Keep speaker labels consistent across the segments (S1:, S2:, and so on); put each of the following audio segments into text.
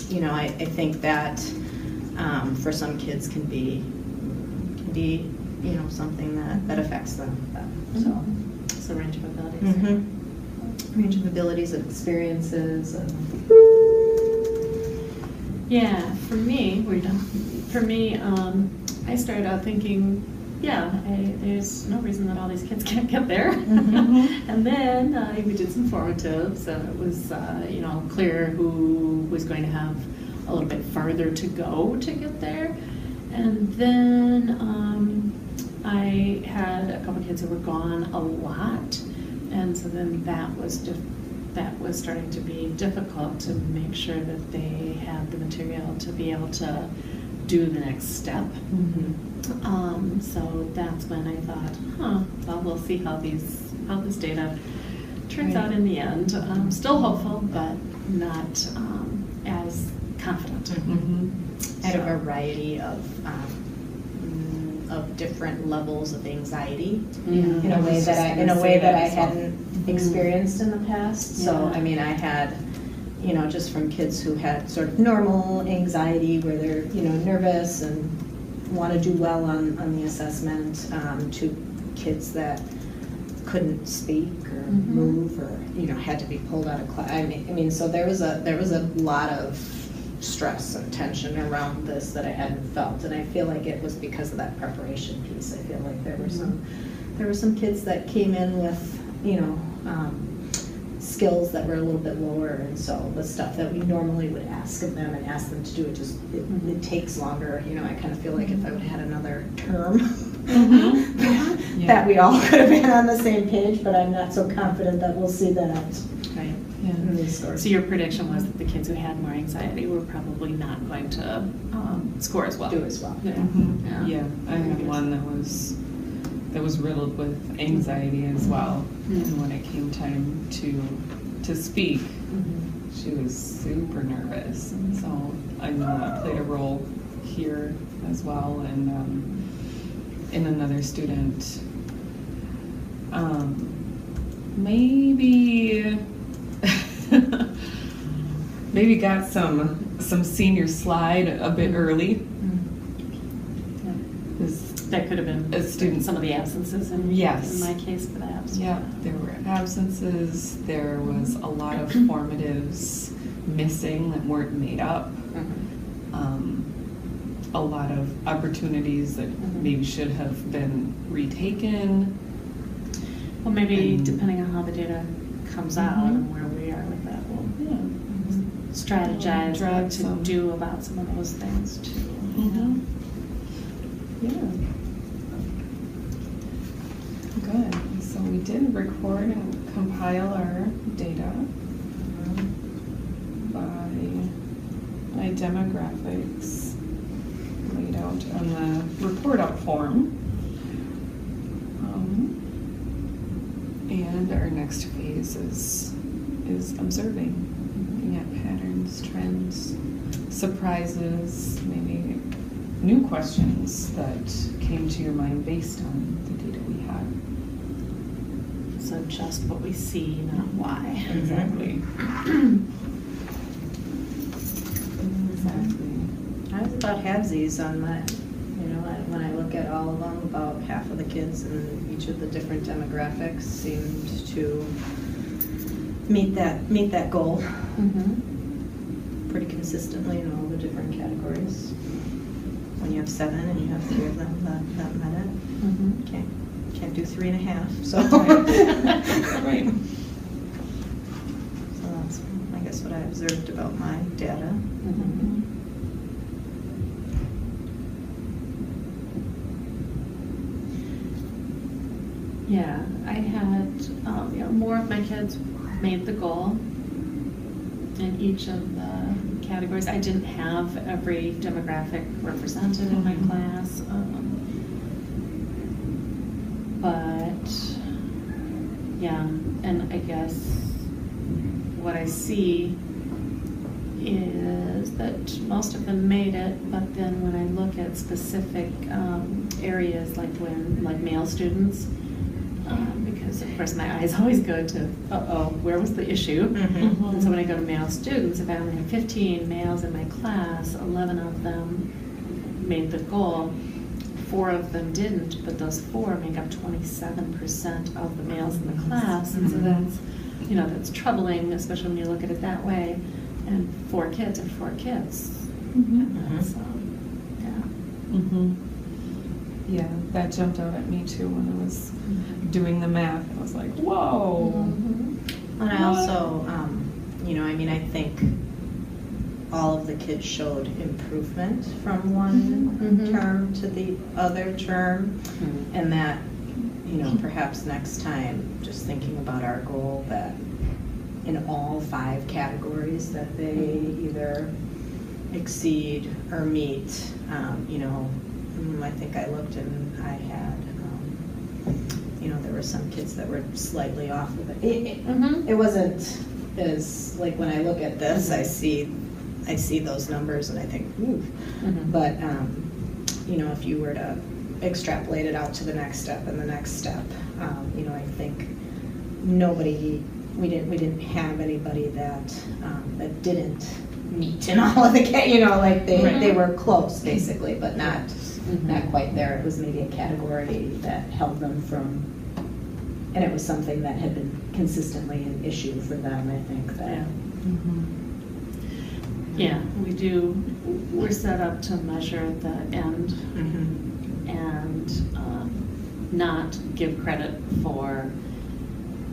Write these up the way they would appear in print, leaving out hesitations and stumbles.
S1: you know, I think that for some kids can be, you know, something that affects them. So
S2: it's a range of abilities.
S1: Range of abilities and experiences.
S2: Yeah, for me, we're done. For me, I started out thinking, there's no reason that all these kids can't get there. And then we did some formatives, and it was, you know, clear who was going to have a little bit farther to go to get there. And then I had a couple kids who were gone a lot, and so then that was starting to be difficult to make sure that they had the material to be able to do the next step. So that's when I thought, well, we'll see how this data turns out in the end. Still hopeful, but not as confident.
S1: I had a variety of different levels of anxiety in a way that I hadn't experienced in the past. So I mean, I had, you know, just from kids who had sort of normal anxiety where they're, you know, nervous and want to do well on the assessment, to kids that couldn't speak or move, or, you know, had to be pulled out of class. I mean, so there was a lot of stress and tension around this that I hadn't felt, and I feel like it was because of that preparation piece. I feel like there were some kids that came in with, you know, skills that were a little bit lower, and so the stuff that we normally would ask of them and ask them to do, it takes longer. You know, I kind of feel like if I would have had another term, that we all could have been on the same page, but I'm not so confident that we'll see that.
S2: Right.
S1: In these scores.
S2: So your prediction was that the kids who had more anxiety were probably not going to score as well.
S1: Do as well.
S2: Yeah.
S3: I had one that was riddled with anxiety as well. And when it came time to speak, she was super nervous. And so I know that played a role here as well. And in another student, maybe got some senior slide a bit early.
S2: That could have been
S3: a student.
S2: Some of the absences in my case for the absence.
S3: Yeah, there were absences. There was a lot of formatives missing that weren't made up. A lot of opportunities that maybe should have been retaken.
S2: Well, maybe depending on how the data comes out and where we are with that, we'll strategize what to do about some of those things too.
S3: Good. So we did record and compile our data by demographics laid out on the report out form. And our next phase is observing, looking at patterns, trends, surprises, maybe new questions that came to your mind based on the data we had.
S2: So just what we see, not why.
S3: Exactly.
S1: I was about halvesies on my, you know, when I look at all of them, about half of the kids in each of the different demographics seemed to meet that goal pretty consistently in all the different categories. When you have 7 and you have 3 of them that met it, can't do 3.5. So
S3: Right.
S1: So that's, I guess, what I observed about my data.
S2: Yeah, I had more of my kids made the goal in each of the categories. I didn't have every demographic represented in my class, but yeah, and I guess what I see is that most of them made it, but then when I look at specific areas like male students, because because of course my eyes always go to, where was the issue? And so when I go to male students, if I only have 15 males in my class, 11 of them made the goal, 4 of them didn't, but those 4 make up 27% of the males in the class, and so that's troubling, especially when you look at it that way. And 4 kids are 4 kids. So,
S3: yeah, that jumped out at me too when I was doing the math. I was like, whoa.
S1: And I also, I think all of the kids showed improvement from one term to the other term, and that, perhaps next time, just thinking about our goal that in all 5 categories that they either exceed or meet, I think I looked and I had, there were some kids that were slightly off of it. It wasn't as, like, when I look at this, I see those numbers and I think, ooh. But, if you were to extrapolate it out to the next step and the next step, I think we didn't have anybody that didn't meet in all of the, they were close basically, but not quite there. It was maybe a category that held them from, and it was something that had been consistently an issue for them, I think, that.
S2: Yeah, we're set up to measure the end and not give credit for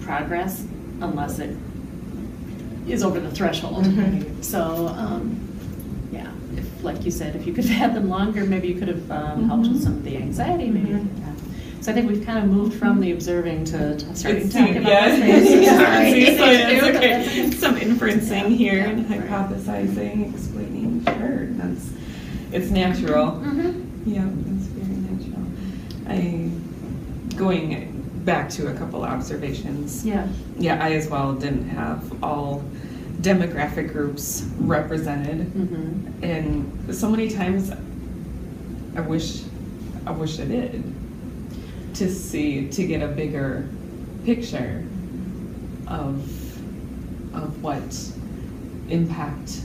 S2: progress unless it is over the threshold. So, if, like you said, if you could have had them longer, maybe you could have helped with some of the anxiety, maybe. So I think we've kind of moved from the observing to starting to talk about
S3: this. Some inferencing here and hypothesizing, explaining. Sure, it's natural. Yeah, it's very natural. Going back to a couple observations. Yeah, I as well didn't have all demographic groups represented, and so many times I wish I did, to get a bigger picture of what impact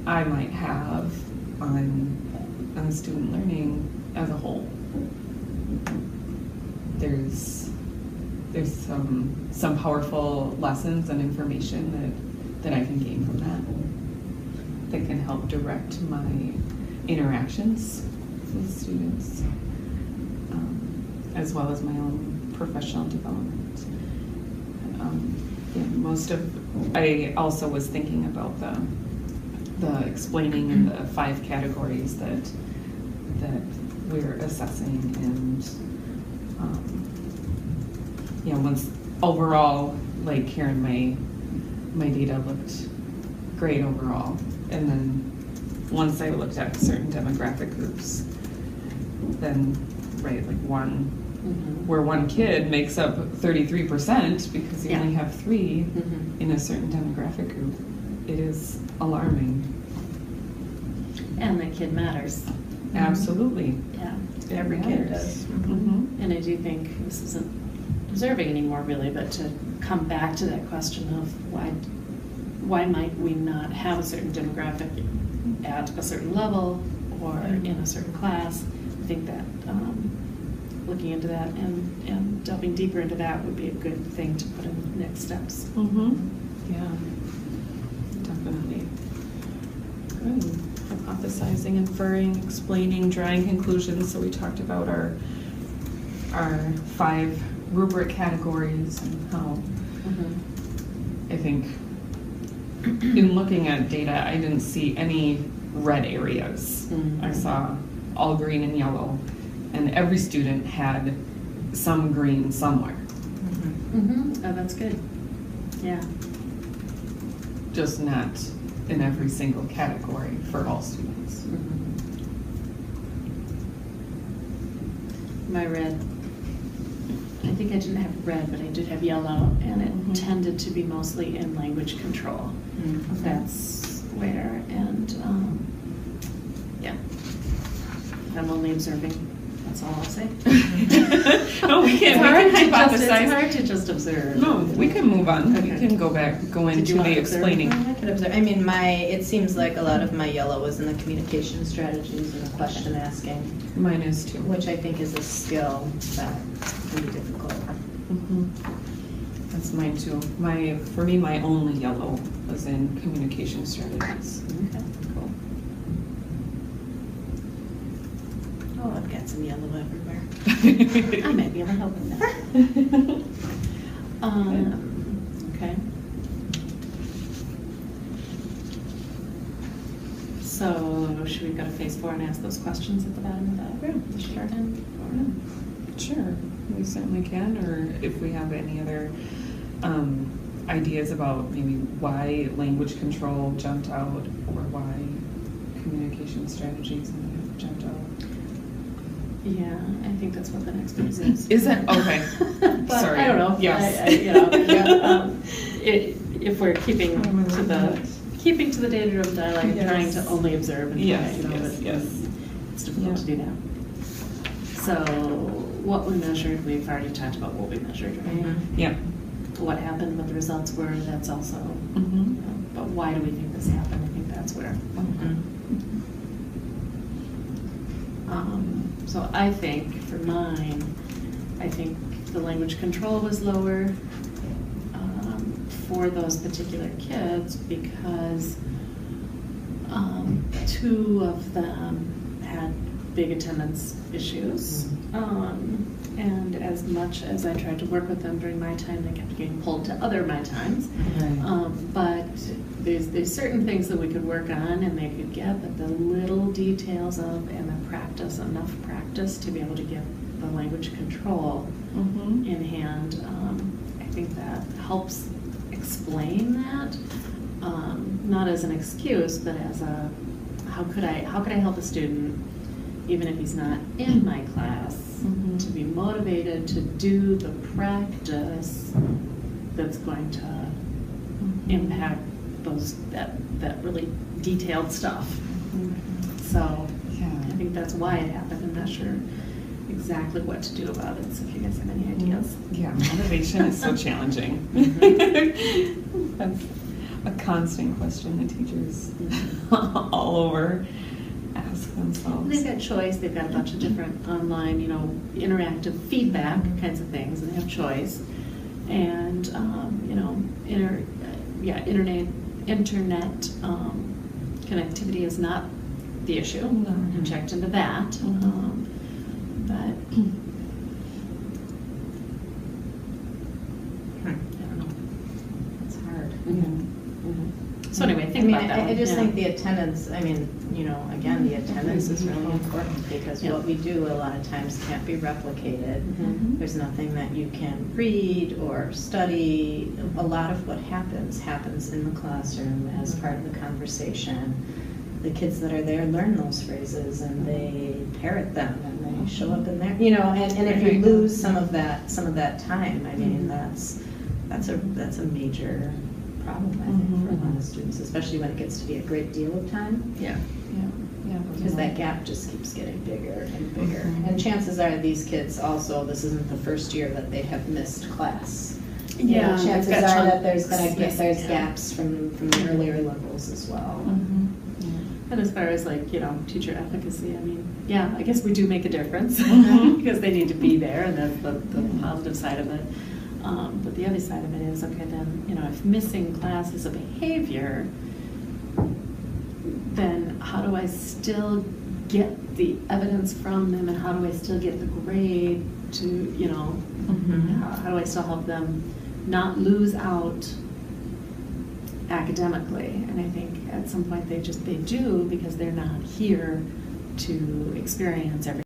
S3: I might have on student learning as a whole. There's some powerful lessons and information that I can gain from that can help direct my interactions with students, as well as my own professional development. I also was thinking about the explaining in the 5 categories that we're assessing, and once overall, like Karen, my data looked great overall, and then once I looked at certain demographic groups, then where one kid makes up 33% because you only have 3 in a certain demographic group, it is alarming.
S2: And that kid matters.
S3: Absolutely.
S2: Yeah.
S1: Every kid does.
S2: And I do think this isn't observing anymore really, but to come back to that question of why might we not have a certain demographic at a certain level or in a certain class. I think that looking into that and delving deeper into that would be a good thing to put in the next steps.
S3: Yeah, definitely. Good. Hypothesizing, inferring, explaining, drawing conclusions. So we talked about our 5 rubric categories and how I think in looking at data, I didn't see any red areas. I saw all green and yellow, and every student had some green somewhere.
S2: Oh, that's good. Yeah.
S3: Just not in every single category for all students.
S2: My red, I think I didn't have red, but I did have yellow, and it tended to be mostly in language control. That's where, and yeah, I'm only observing. That's all I'll say.
S3: No, we can
S2: It's
S3: hypothesize.
S2: hard to just observe.
S3: No, we can move on. We
S2: Okay.
S3: can go
S2: Did
S3: into
S2: you want
S3: the
S2: to observe?
S3: explaining.
S1: I could observe, I mean, it seems like a lot of my yellow was in the communication strategies and the question asking,
S3: Mine is too.
S1: which I think is a skill that can be difficult.
S3: Mhm. That's mine too. For me, my only yellow was in communication strategies.
S2: Okay.
S3: Cool.
S1: Oh, I've got some yellow everywhere.
S2: I might be able to help with that. Okay. So should we go to phase 4 and ask those questions at the bottom of the sheet then?
S3: Sure, we certainly can, or if we have any other ideas about maybe why language control jumped out, or why communication strategies jumped out.
S2: Yeah, I think that's what the next phase is.
S3: Is it? Okay.
S2: But
S3: Sorry.
S2: I don't know.
S3: Yes.
S2: You know, if we're keeping to the data-driven dialogue and trying
S3: Yes.
S2: to only observe and
S3: Yes,
S2: you know,
S3: yes, yes.
S2: it's difficult to do that. So what we measured, we've already talked about what we measured, right?
S1: Mhm.
S3: Yeah.
S2: What happened, what the results were, that's also,
S3: Mhm.
S2: but why do we think this happened? I think that's where. So I think, for mine, I think the language control was lower for those particular kids because 2 of them had big attendance issues. And as much as I tried to work with them during my time, they kept getting pulled to other my times. But there's certain things that we could work on and they could get, but the little details of and the practice, enough practice to be able to get the language control
S3: Mhm.
S2: in hand, I think that helps explain that, not as an excuse, but as a, how could I help a student, even if he's not in my class,
S3: Mhm.
S2: to be motivated to do the practice that's going to impact that really detailed stuff. So
S3: Yeah.
S2: I think that's why it happened. I'm not sure exactly what to do about it, so if you guys have any ideas.
S3: Yeah, motivation is so challenging. That's a constant question that teachers all over ask themselves.
S2: They've got choice, they've got a bunch of different online, interactive feedback kinds of things, and they have choice. And, internet connectivity is not the issue.
S3: No.
S2: I checked into that. But I don't know. It's hard. So anyway, think about that.
S1: I just
S2: Yeah.
S1: think the attendance, again, the attendance is really important because
S2: Yeah.
S1: what we do a lot of times can't be replicated.
S2: Mhm.
S1: There's nothing that you can read or study. A lot of what happens in the classroom as part of the conversation. The kids that are there learn those phrases and they parrot them and they show up in there, and if you
S3: Right.
S1: lose some of that time, I mean, that's a major problem, I think, for a lot of students, especially when it gets to be a great deal of time.
S2: Yeah.
S1: Because that gap just keeps getting bigger and bigger.
S3: Mhm.
S1: And chances are these kids also, this isn't the first year that they have missed class.
S2: Yeah,
S1: Chances
S2: they've
S1: are
S2: got
S1: that there's
S2: chunks missed,
S1: there's
S2: yeah.
S1: gaps from the earlier levels as well.
S2: And as far as teacher efficacy, I mean, yeah, I guess we do make a difference
S3: Mhm.
S2: because they need to be there, and that's the positive side of it. But the other side of it is, okay, then, if missing class is a behavior, then how do I still get the evidence from them, and how do I still get the grade to, how do I still help them not lose out academically? And I think at some point they do because they're not here to experience everything.